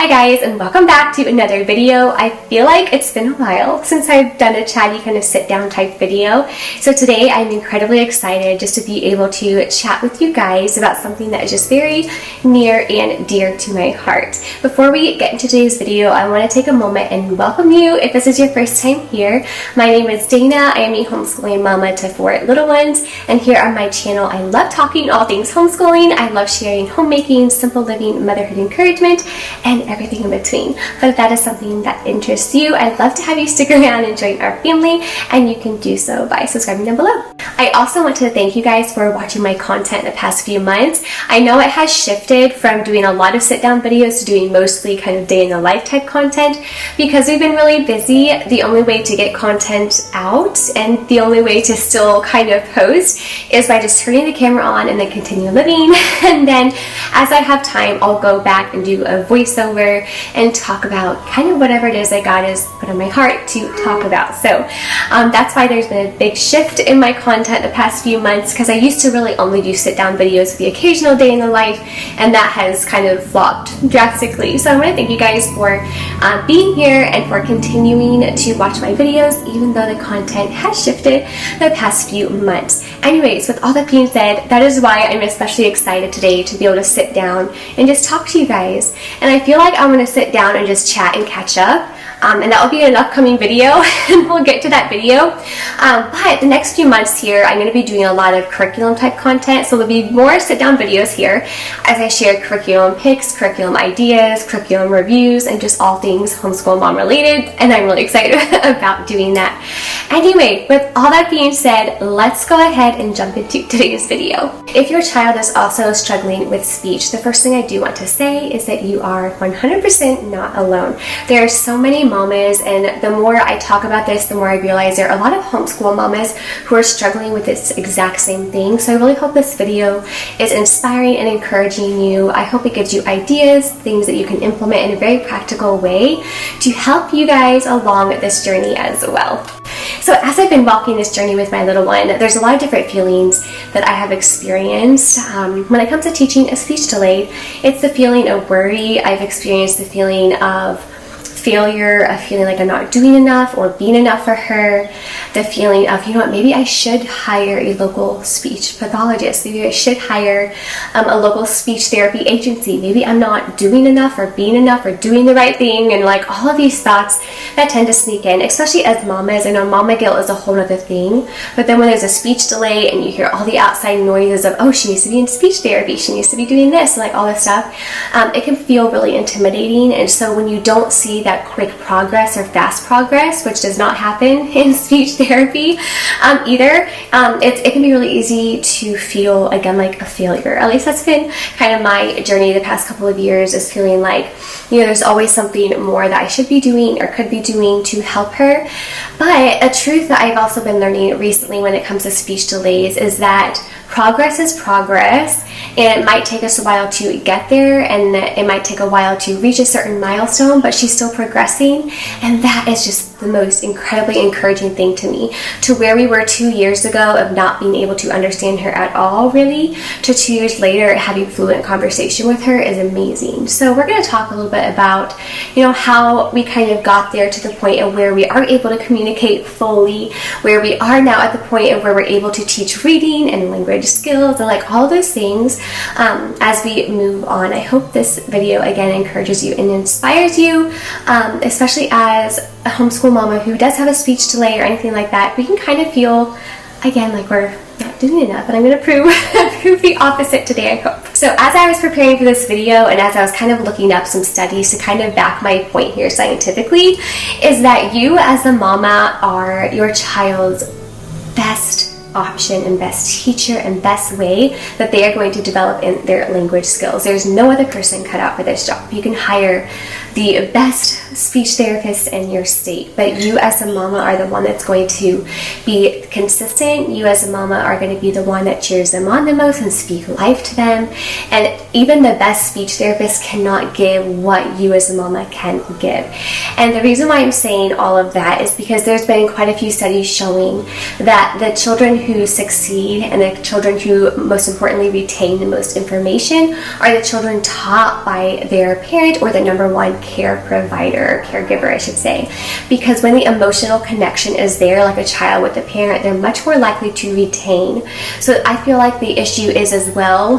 Hi guys, and welcome back to another video. I feel like it's been a while since I've done a chatty kind of sit down type video. So today I'm incredibly excited just to be able to chat with you guys about something that is just very near and dear to my heart. Before we get into today's video, I want to take a moment and welcome you if this is your first time here. My name is Dana. I am a homeschooling mama to 4 little ones, and here on my channel I love talking all things homeschooling. I love sharing homemaking, simple living, motherhood encouragement, and everything in between. But if that is something that interests you, I'd love to have you stick around and join our family, and you can do so by subscribing down below. I also want to thank you guys for watching my content the past few months. I know it has shifted from doing a lot of sit down videos to doing mostly kind of day in the life type content because we've been really busy. The only way to get content out and the only way to still kind of post is by just turning the camera on and then continue living. And then as I have time, I'll go back and do a voiceover and talk about kind of whatever it is that God has put on my heart to talk about. So that's why there's been a big shift in my content the past few months, because I used to really only do sit down videos with the occasional day in the life, and that has kind of flopped drastically. So I want to thank you guys for being here and for continuing to watch my videos even though the content has shifted the past few months. Anyways, with all that being said, that is why I'm especially excited today to be able to sit down and just talk to you guys. And I feel like I'm going to sit down and just chat and catch up. And that will be an upcoming video, and we'll get to that video. But the next few months here, I'm going to be doing a lot of curriculum type content, so there'll be more sit-down videos here as I share curriculum pics, curriculum ideas, curriculum reviews, and just all things homeschool mom related, and I'm really excited about doing that. Anyway, with all that being said, let's go ahead and jump into today's video. If your child is also struggling with speech, the first thing I do want to say is that you are 100% not alone. There are so many mamas, and the more I talk about this, the more I realize there are a lot of homeschool mamas who are struggling with this exact same thing. So I really hope this video is inspiring and encouraging you. I hope it gives you ideas, things that you can implement in a very practical way to help you guys along this journey as well. So as I've been walking this journey with my little one, there's a lot of different feelings that I have experienced. When it comes to teaching a speech delay, it's the feeling of worry. I've experienced the feeling of failure, of feeling like I'm not doing enough or being enough for her, the feeling of, you know what, maybe I should hire a local speech pathologist, maybe I should hire a local speech therapy agency, maybe I'm not doing enough or being enough or doing the right thing, and like all of these thoughts that tend to sneak in, especially as mamas. I know mama guilt is a whole other thing, but then when there's a speech delay and you hear all the outside noises of, oh, she needs to be in speech therapy, she needs to be doing this, and like all this stuff, it can feel really intimidating. And so when you don't see that quick progress or fast progress, which does not happen in speech therapy either, it can be really easy to feel again like a failure. At least that's been kind of my journey the past couple of years, is feeling like, you know, there's always something more that I should be doing or could be doing to help her. But a truth that I've also been learning recently when it comes to speech delays is that progress is progress, and it might take us a while to get there, and it might take a while to reach a certain milestone, but she's still progressing. And that is just the most incredibly encouraging thing to me. To where we were 2 years ago of not being able to understand her at all, really, to 2 years later having fluent conversation with her is amazing. So we're going to talk a little bit about, you know, how we kind of got there to the point of where we are able to communicate fully, where we are now at the point of where we're able to teach reading and language skills and like all those things as we move on. I hope this video again encourages you and inspires you, especially as a homeschool mama who does have a speech delay or anything like that. We can kind of feel again like we're not doing enough, and I'm going to prove the opposite today, I hope. So as I was preparing for this video, and as I was kind of looking up some studies to kind of back my point here scientifically, is that you as a mama are your child's best option and best teacher and best way that they are going to develop in their language skills. There's no other person cut out for this job. You can hire the best speech therapist in your state, but you as a mama are the one that's going to be consistent. You as a mama are going to be the one that cheers them on the most and speak life to them. And even the best speech therapist cannot give what you as a mama can give. And the reason why I'm saying all of that is because there's been quite a few studies showing that the children who succeed and the children who most importantly retain the most information are the children taught by their parent or the number one care provider, caregiver I should say. Because when the emotional connection is there, like a child with a parent, they're much more likely to retain. So I feel like the issue is as well,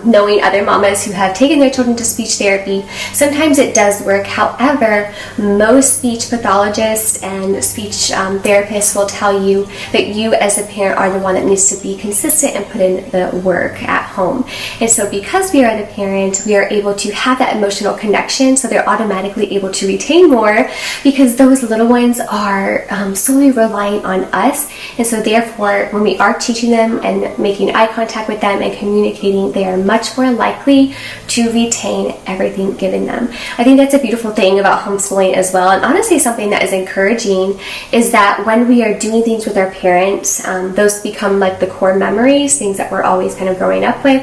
knowing other mamas who have taken their children to speech therapy, sometimes it does work. However, most speech pathologists and speech therapists will tell you that you as a parent are the one that needs to be consistent and put in the work at home. And so because we are the parent, we are able to have that emotional connection, so they're automatically able to retain more because those little ones are solely relying on us. And so therefore, when we are teaching them and making eye contact with them and communicating, they are much more likely to retain everything given them. I think that's a beautiful thing about homeschooling as well, and honestly something that is encouraging is that when we are doing things with our parents, those become like the core memories, things that we're always kind of growing up with.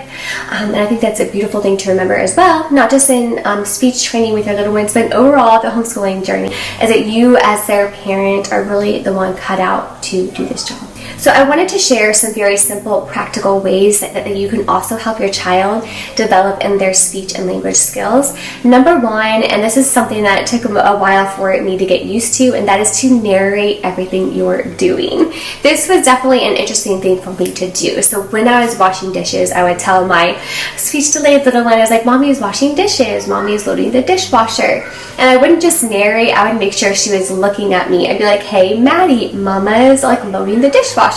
And I think that's a beautiful thing to remember as well, not just in speech training with your little ones, but overall the homeschooling journey, is that you as their parent are really the one cut out to do this job. So I wanted to share some very simple, practical ways that you can also help your child develop in their speech and language skills. Number one, and this is something that took a while for me to get used to, and that is to narrate everything you're doing. This was definitely an interesting thing for me to do. So when I was washing dishes, I would tell my speech delayed little one, I was like, Mommy is washing dishes, Mommy is loading the dishwasher. And I wouldn't just narrate, I would make sure she was looking at me. I'd be like, hey, Maddie, Mama is like loading the dishwasher.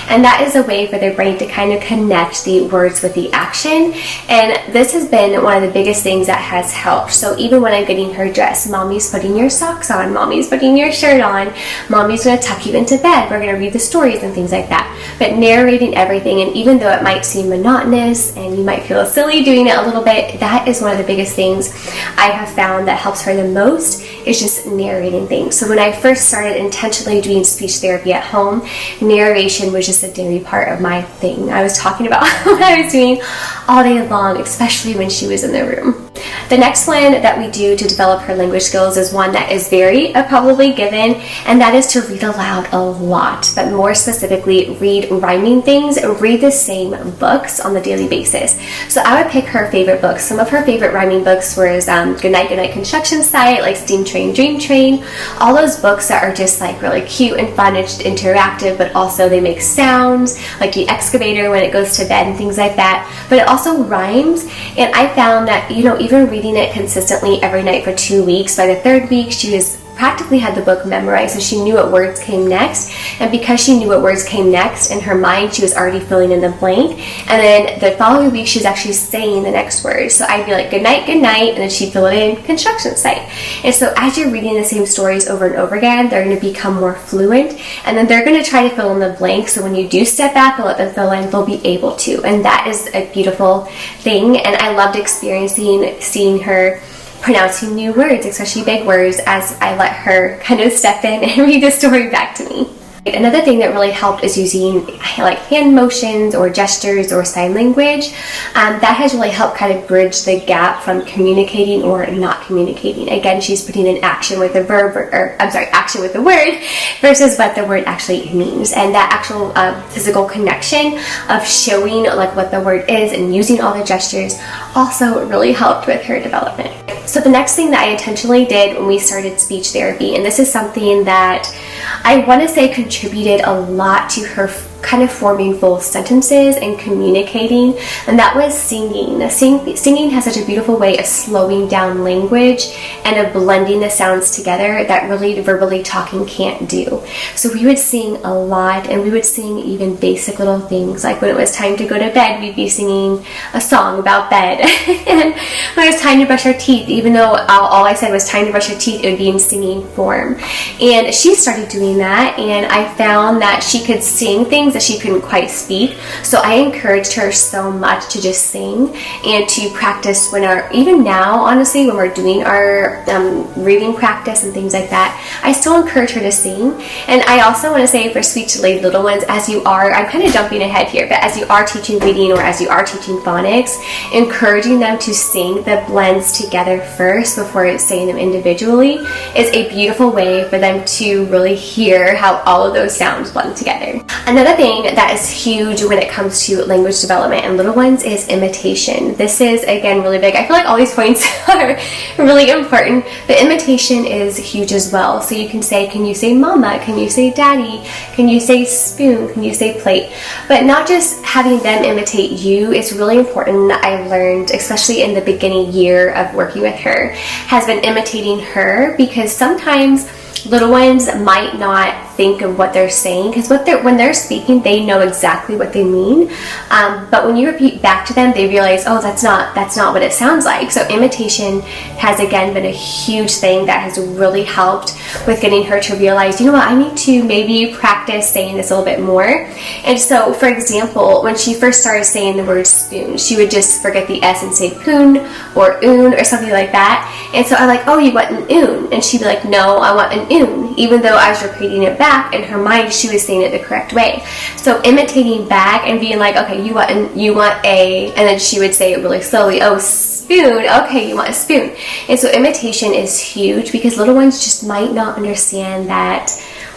And that is a way for their brain to kind of connect the words with the action. And this has been one of the biggest things that has helped. So even when I'm getting her dressed, Mommy's putting your socks on, Mommy's putting your shirt on, Mommy's going to tuck you into bed, we're going to read the stories and things like that. But narrating everything, and even though it might seem monotonous and you might feel silly doing it a little bit, that is one of the biggest things I have found that helps her the most, is just narrating things. So when I first started intentionally doing speech therapy at home, narration was just a daily part of my thing. I was talking about what I was doing all day long, especially when she was in the room. The next one that we do to develop her language skills is one that is very probably given, and that is to read aloud a lot, but more specifically read rhyming things, read the same books on the daily basis. So I would pick her favorite books. Some of her favorite rhyming books were Goodnight Goodnight Construction Site, like Steam Train Dream Train, all those books that are just like really cute and fun and just interactive, but also they make sounds, like the excavator when it goes to bed and things like that, but it also rhymes. And I found that, even reading it consistently every night for 2 weeks, by the third week she was practically had the book memorized, so she knew what words came next. And because she knew what words came next, in her mind she was already filling in the blank, and then the following week she was actually saying the next word. So I'd be like, good night, and then she'd fill it in, construction site. And so as you're reading the same stories over and over again, they're going to become more fluent, and then they're going to try to fill in the blank, so when you do step back and let them fill in, they'll be able to. And that is a beautiful thing, and I loved seeing her pronouncing new words, especially big words, as I let her kind of step in and read the story back to me. Another thing that really helped is using like hand motions or gestures or sign language. That has really helped kind of bridge the gap from communicating or not communicating. Again, she's putting in action with the verb, action with the word versus what the word actually means. And that actual physical connection of showing like what the word is and using all the gestures also really helped with her development. So the next thing that I intentionally did when we started speech therapy, and this is something that I want to say contributed a lot to her kind of forming full sentences and communicating, and that was singing. Singing has such a beautiful way of slowing down language and of blending the sounds together that really verbally talking can't do. So we would sing a lot, and we would sing even basic little things, like when it was time to go to bed, we'd be singing a song about bed. And when it was time to brush our teeth, even though all I said was time to brush your teeth, it would be in singing form. And she started doing that, and I found that she could sing things that she couldn't quite speak. So I encouraged her so much to just sing and to practice even now, honestly, when we're doing our for reading practice and things like that, I still encourage her to sing. And I also want to say for speech-delayed little ones, as you are, I'm kind of jumping ahead here, but as you are teaching reading or as you are teaching phonics, encouraging them to sing the blends together first before saying them individually is a beautiful way for them to really hear how all of those sounds blend together. Another thing that is huge when it comes to language development in little ones is imitation. This is, again, really big. I feel like all these points are really important, but imitation is huge as well. So you can say, can you say mama? Can you say daddy? Can you say spoon? Can you say plate? But not just having them imitate you is really important. I've learned, especially in the beginning year of working with her, has been imitating her, because sometimes little ones might not think of what they're saying, because when they're speaking, they know exactly what they mean, but when you repeat back to them, they realize, oh, that's not what it sounds like. So imitation has again been a huge thing that has really helped with getting her to realize, you know what, I need to maybe practice saying this a little bit more. And so, for example, when she first started saying the word spoon, she would just forget the S and say poon or oon or something like that. And so I'm like, oh, you want an oon? And she'd be like, no, I want an oon, even though I was repeating it back. In her mind, she was saying it the correct way. So imitating back and being like, okay, you want a, and then she would say it really slowly, oh, spoon, okay, you want a spoon. And so imitation is huge, because little ones just might not understand that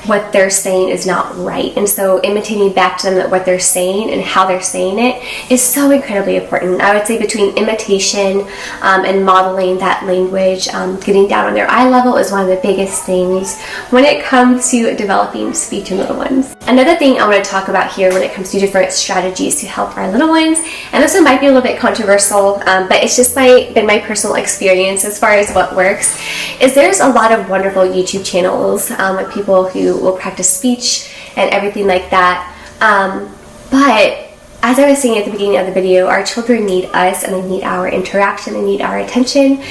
what they're saying is not right. And so imitating back to them that what they're saying and how they're saying it is so incredibly important. I would say between imitation and modeling that language, getting down on their eye level is one of the biggest things when it comes to developing speech in little ones. Another thing I want to talk about here when it comes to different strategies to help our little ones, and this one might be a little bit controversial, but it's just been my personal experience as far as what works, is there's a lot of wonderful YouTube channels with people who will practice speech and everything like that, but as I was saying at the beginning of the video, our children need us, and they need our interaction, they need our attention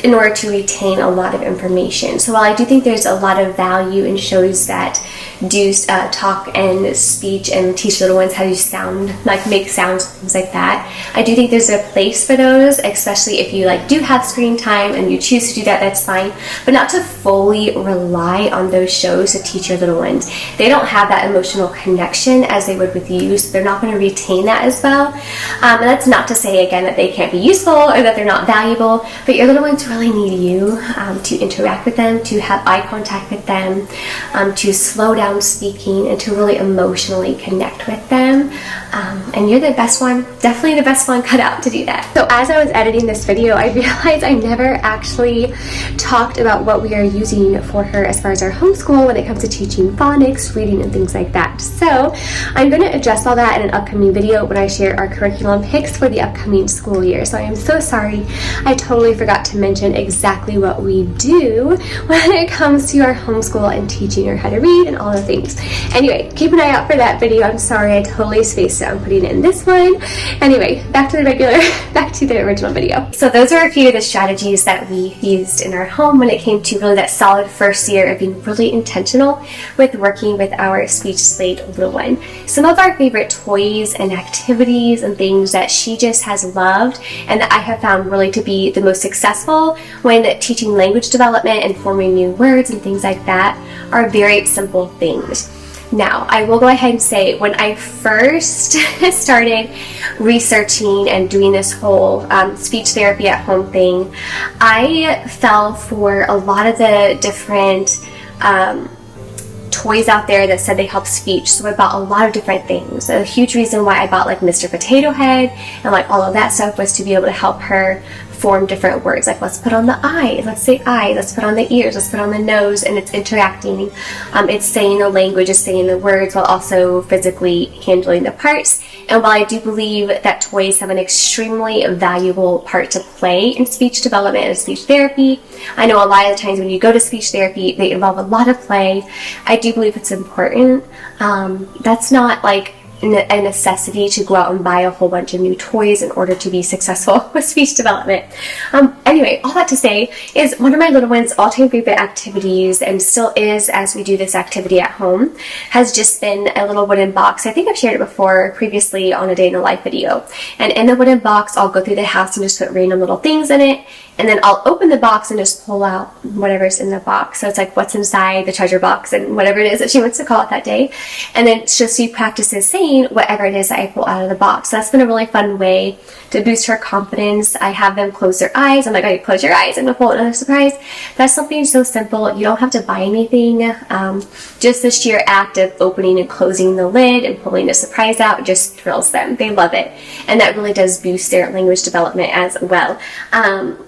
in order to retain a lot of information. So while I do think there's a lot of value in shows that do talk and speech and teach little ones how to sound, like make sounds, things like that, I do think there's a place for those, especially if you do have screen time and you choose to do that, that's fine, but not to fully rely on those shows to teach your little ones. They don't have that emotional connection as they would with you, so they're not going to retain that as well. And that's not to say, again, that they can't be useful or that they're not valuable, but your little ones really need you to interact with them, to have eye contact with them, to slow down speaking, and to really emotionally connect with them. And you're the best one, definitely the best one cut out to do that. So as I was editing this video, I realized I never actually talked about what we are using for her as far as our homeschool when it comes to teaching phonics, reading, and things like that. So I'm going to address all that in an upcoming video when I share our curriculum picks for the upcoming school year. So I am so sorry, I totally forgot to mention exactly what we do when it comes to our homeschool and teaching her how to read and all the things. Anyway, keep an eye out for that video. I'm sorry, I totally spaced it on putting it in this one. Anyway, back to the original video. So those are a few of the strategies that we used in our home when it came to really that solid first year of being really intentional with working with our speech-delayed little one. Some of our favorite toys and activities and things that she just has loved and that I have found really to be the most successful when teaching language development and forming new words and things like that are very simple things. Now, I will go ahead and say, when I first started researching and doing this whole speech therapy at home thing, I fell for a lot of the different toys out there that said they help speech, so I bought a lot of different things. A huge reason why I bought Mr. Potato Head and all of that stuff was to be able to help her form different words, let's put on the eye, let's say eye, let's put on the ears, let's put on the nose, and it's interacting. It's saying the language, it's saying the words while also physically handling the parts. And while I do believe that toys have an extremely valuable part to play in speech development and speech therapy, I know a lot of the times when you go to speech therapy, they involve a lot of play. I do believe it's important. That's not a necessity to go out and buy a whole bunch of new toys in order to be successful with speech development. Anyway, all that to say is one of my little one's all-time favorite activities, and still is as we do this activity at home, has just been a little wooden box. I think I've shared it before previously on a day in the life video. And in the wooden box, I'll go through the house and just put random little things in it. and then I'll open the box and just pull out whatever's in the box. So it's like what's inside the treasure box and whatever it is that she wants to call it that day. And then she practices saying whatever it is that I pull out of the box. So that's been a really fun way to boost her confidence. I have them close their eyes. I'm like, okay, close your eyes. I'm going to pull another surprise. That's something so simple. You don't have to buy anything. Just the sheer act of opening and closing the lid and pulling a surprise out just thrills them. They love it. And that really does boost their language development as well.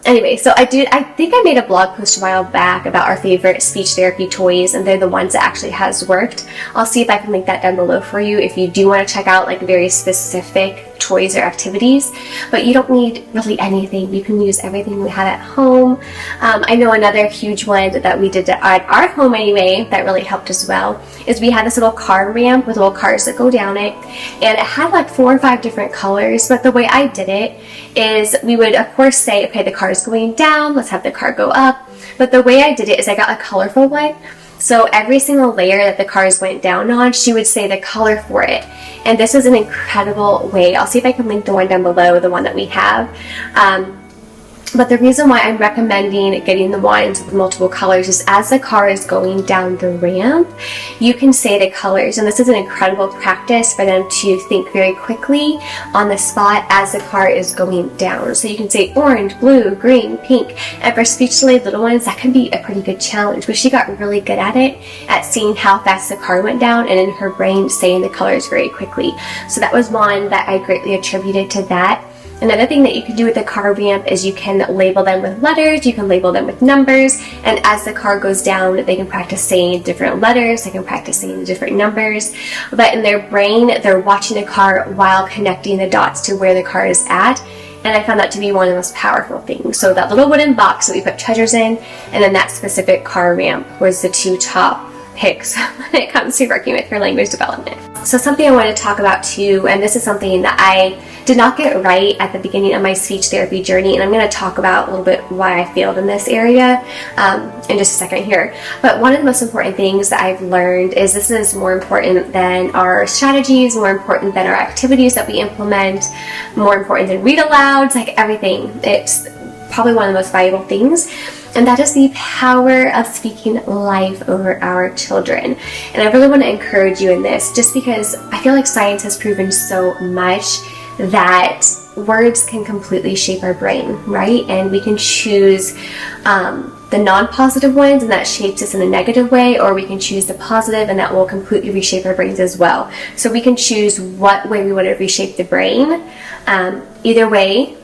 Anyway, so I think I made a blog post a while back about our favorite speech therapy toys, and they're the ones that actually has worked. I'll see if I can link that down below for you if you do want to check out like very specific toys or activities, but you don't need really anything. You can use everything we have at home. I know another huge one that we did at our home anyway that really helped as well is we had this little car ramp with little cars that go down it, and it had like 4 or 5 different colors. But the way I did it is we would of course say, okay, the car is going down, let's have the car go up. But the way I did it is I got a colorful one. So every single layer that the cars went down on, she would say the color for it. And this is an incredible way. I'll see if I can link the one down below, the one that we have. But the reason why I'm recommending getting the ones with multiple colors is as the car is going down the ramp, you can say the colors. And this is an incredible practice for them to think very quickly on the spot as the car is going down. So you can say orange, blue, green, pink. And for speech delayed little ones, that can be a pretty good challenge. But she got really good at it, at seeing how fast the car went down and in her brain saying the colors very quickly. So that was one that I greatly attributed to that. Another thing that you can do with the car ramp is you can label them with letters, you can label them with numbers, and as the car goes down, they can practice saying different letters, they can practice saying different numbers, but in their brain, they're watching the car while connecting the dots to where the car is at, and I found that to be one of the most powerful things. So that little wooden box that we put treasures in, and then that specific car ramp was the 2 top picks when it comes to working with her language development. So something I want to talk about too, and this is something that I did not get right at the beginning of my speech therapy journey, and I'm going to talk about a little bit why I failed in this area in just a second here. But one of the most important things that I've learned is this is more important than our strategies, more important than our activities that we implement, more important than read alouds, like everything. It's probably one of the most valuable things. And that is the power of speaking life over our children. And I really want to encourage you in this, just because I feel like science has proven so much that words can completely shape our brain, right? And we can choose the non-positive ones, and that shapes us in a negative way, or we can choose the positive, and that will completely reshape our brains as well. So we can choose what way we want to reshape the brain. Either way,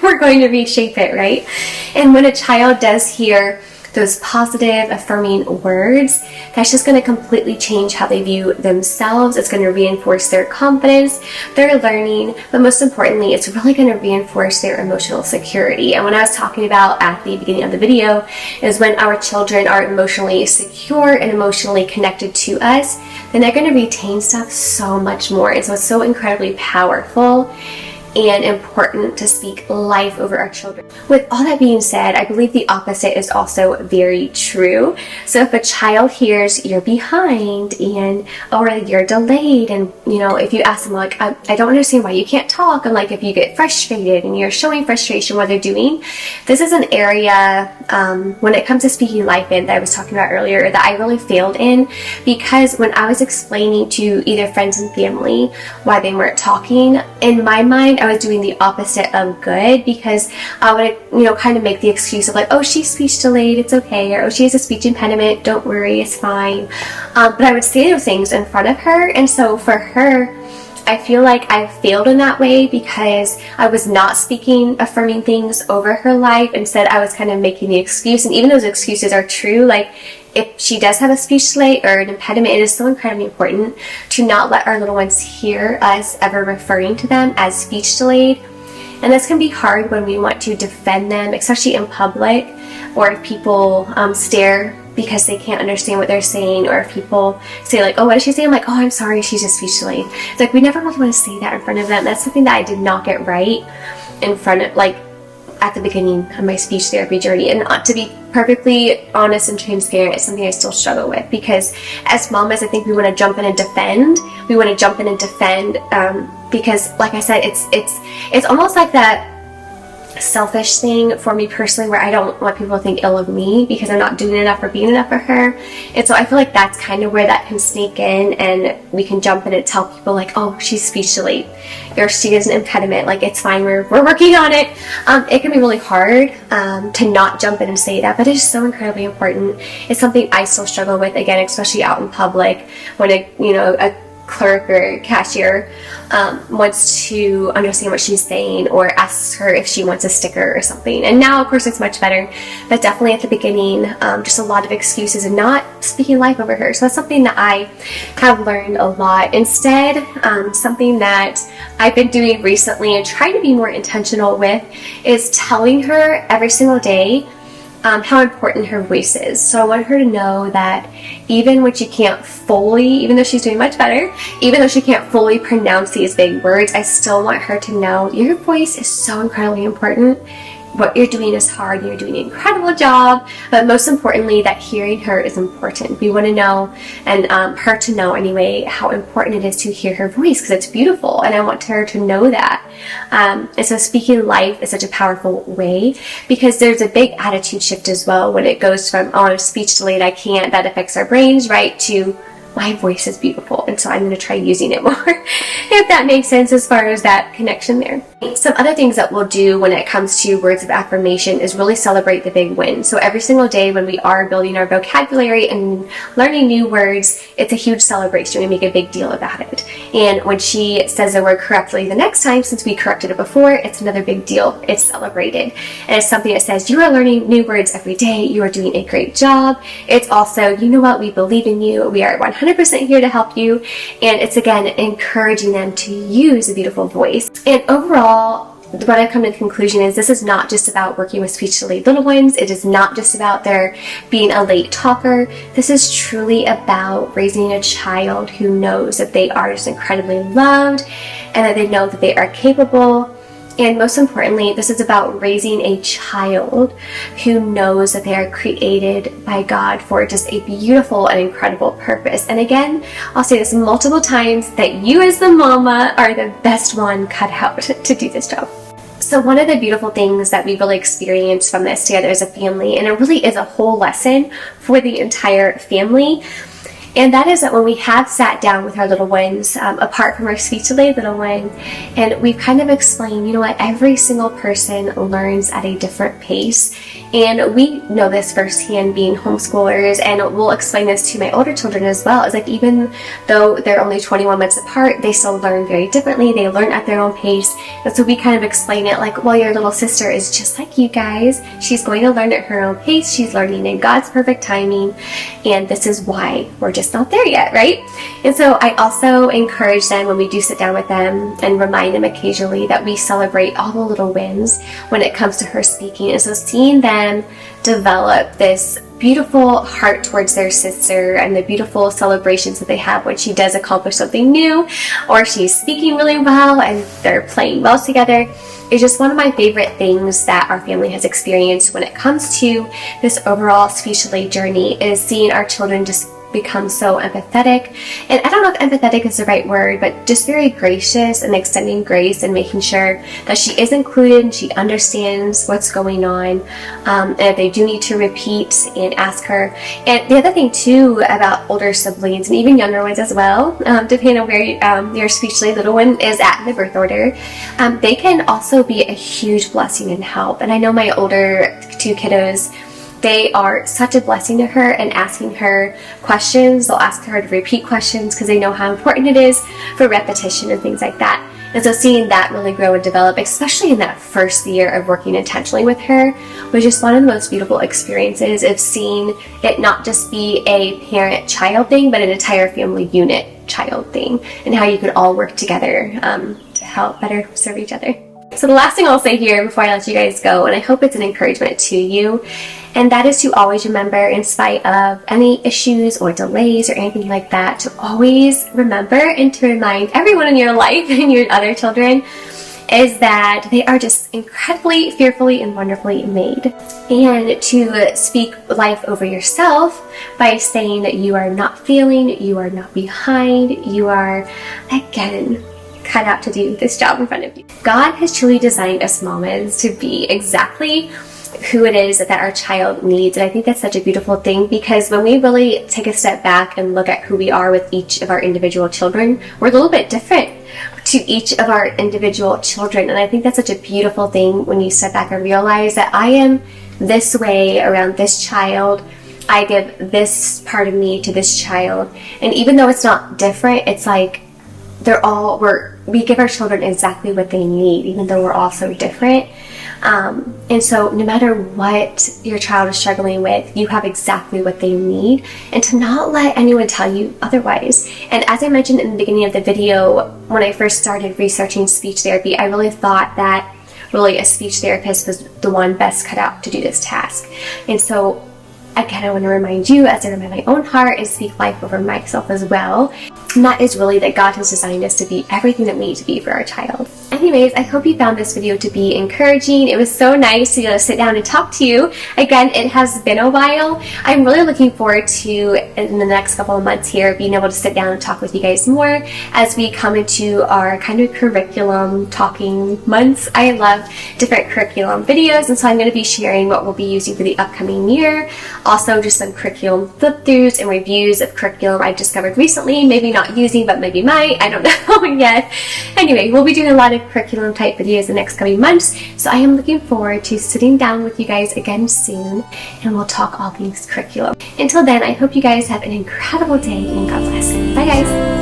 we're going to reshape it, right? And when a child does hear those positive, affirming words, that's just going to completely change how they view themselves. It's going to reinforce their confidence, their learning, but most importantly, it's really going to reinforce their emotional security. And when I was talking about at the beginning of the video, is when our children are emotionally secure and emotionally connected to us, then they're going to retain stuff so much more. And so it's so incredibly powerful and important to speak life over our children. With all that being said, I believe the opposite is also very true. So if a child hears you're behind and or you're delayed, and if you ask them like, I don't understand why you can't talk, and like if you get frustrated and you're showing frustration while they're doing, this is an area when it comes to speaking life in that I was talking about earlier that I really failed in, because when I was explaining to either friends and family why they weren't talking, in my mind I was doing the opposite of good, because I would kind of make the excuse of like, oh, she's speech delayed, it's okay, or oh, she has a speech impediment, don't worry, it's fine. But I would say those things in front of her, and so for her, I feel like I failed in that way because I was not speaking affirming things over her life. Instead, I was kind of making the excuse, and even those excuses are true. Like, if she does have a speech delay or an impediment, it is still incredibly important to not let our little ones hear us ever referring to them as speech delayed. And this can be hard when we want to defend them, especially in public, or if people stare because they can't understand what they're saying, or if people say like, oh, what is she saying? I'm like, oh, I'm sorry, she's just speech delayed. It's like, we never really want to say that in front of them. That's something that I did not get right in front of, like, at the beginning of my speech therapy journey. And to be perfectly honest and transparent, it's something I still struggle with, because as mamas, I think we want to jump in and defend. We want to jump in and defend because, like I said, it's almost like that selfish thing for me personally, where I don't want people to think ill of me because I'm not doing enough or being enough for her. And so I feel like that's kind of where that can sneak in, and we can jump in and tell people like, oh, she's speech delayed, or she has an impediment, like it's fine, we're working on it. It can be really hard to not jump in and say that, but it's so incredibly important. It's something I still struggle with, again, especially out in public, when a clerk or cashier wants to understand what she's saying, or asks her if she wants a sticker or something. And now of course it's much better, but definitely at the beginning, just a lot of excuses and not speaking life over her. So that's something that I have learned a lot. Instead, something that I've been doing recently and trying to be more intentional with is telling her every single day how important her voice is. So I want her to know that even when she can't fully, even though she's doing much better, even though she can't fully pronounce these big words, I still want her to know your voice is so incredibly important. What you're doing is hard, you're doing an incredible job, but most importantly, that hearing her is important. We want to know, and her to know anyway, how important it is to hear her voice, because it's beautiful, and I want her to know that. And so speaking life is such a powerful way, because there's a big attitude shift as well when it goes from, oh, I'm speech delayed, I can't, that affects our brains, right, to my voice is beautiful, and so I'm going to try using it more, if that makes sense as far as that connection there. Some other things that we'll do when it comes to words of affirmation is really celebrate the big wins. So every single day when we are building our vocabulary and learning new words, it's a huge celebration. We make a big deal about it. And when she says the word correctly the next time, since we corrected it before, it's another big deal. It's celebrated. And it's something that says, you are learning new words every day. You are doing a great job. It's also, you know what, we believe in you. We are 100% here to help you. And it's, again, encouraging them to use a beautiful voice. And overall, what I've come to the conclusion is this is not just about working with speech delayed little ones. It is not just about their being a late talker. This is truly about raising a child who knows that they are just incredibly loved, and that they know that they are capable. And most importantly, this is about raising a child who knows that they are created by God for just a beautiful and incredible purpose. And again, I'll say this multiple times, that you as the mama are the best one cut out to do this job. So one of the beautiful things that we really experienced from this together as a family, and it really is a whole lesson for the entire family, and that is that when we have sat down with our little ones, apart from our speech delayed little one, and we've kind of explained, you know what, every single person learns at a different pace. And we know this firsthand being homeschoolers, and we'll explain this to my older children as well. It's like, even though they're only 21 months apart, they still learn very differently. They learn at their own pace. And so we kind of explain it like, well, your little sister is just like you guys. She's going to learn at her own pace. She's learning in God's perfect timing. And this is why we're just not there yet, right? And so I also encourage them when we do sit down with them, and remind them occasionally that we celebrate all the little wins when it comes to her speaking. And so seeing them develop this beautiful heart towards their sister, and the beautiful celebrations that they have when she does accomplish something new, or she's speaking really well and they're playing well together, is just one of my favorite things that our family has experienced when it comes to this overall speech delay journey, is seeing our children just become so empathetic. And I don't know if empathetic is the right word, but just very gracious and extending grace and making sure that she is included and she understands what's going on. And if they do need to repeat, and ask her. And the other thing too about older siblings, and even younger ones as well, depending on where your speech delayed little one is at in the birth order, they can also be a huge blessing and help. And I know my older two kiddos, they are such a blessing to her, and asking her questions. They'll ask her to repeat questions because they know how important it is for repetition and things like that. And so seeing that really grow and develop, especially in that first year of working intentionally with her, was just one of the most beautiful experiences of seeing it not just be a parent-child thing, but an entire family unit child thing, and how you could all work together to help better serve each other. So the last thing I'll say here before I let you guys go, and I hope it's an encouragement to you, and that is to always remember, in spite of any issues or delays or anything like that, to always remember and to remind everyone in your life and your other children is that they are just incredibly, fearfully, and wonderfully made. And to speak life over yourself by saying that you are not failing, you are not behind, you are, again, cut out to do this job in front of you. God has truly designed us mamas to be exactly who it is that our child needs. And I think that's such a beautiful thing, because when we really take a step back and look at who we are with each of our individual children, we're a little bit different to each of our individual children. And I think that's such a beautiful thing when you step back and realize that I am this way around this child. I give this part of me to this child. And even though it's not different, it's like we give our children exactly what they need, even though we're all so different. And so no matter what your child is struggling with, you have exactly what they need, and to not let anyone tell you otherwise. And as I mentioned in the beginning of the video, when I first started researching speech therapy, I really thought that really a speech therapist was the one best cut out to do this task. And so again, I want to remind you, as I remind my own heart, and speak life over myself as well. And that is really that God has designed us to be everything that we need to be for our child. Anyways, I hope you found this video to be encouraging. It was so nice to be able to sit down and talk to you. Again, it has been a while. I'm really looking forward to, in the next couple of months here, being able to sit down and talk with you guys more as we come into our kind of curriculum talking months. I love different curriculum videos, and so I'm going to be sharing what we'll be using for the upcoming year. Also, just some curriculum flip-throughs and reviews of curriculum I've discovered recently, maybe not using, but maybe might, I don't know yet. Anyway, we'll be doing a lot of curriculum type videos the next coming months, so I am looking forward to sitting down with you guys again soon, and we'll talk all things curriculum. Until then, I hope you guys have an incredible day, and God bless. Bye guys.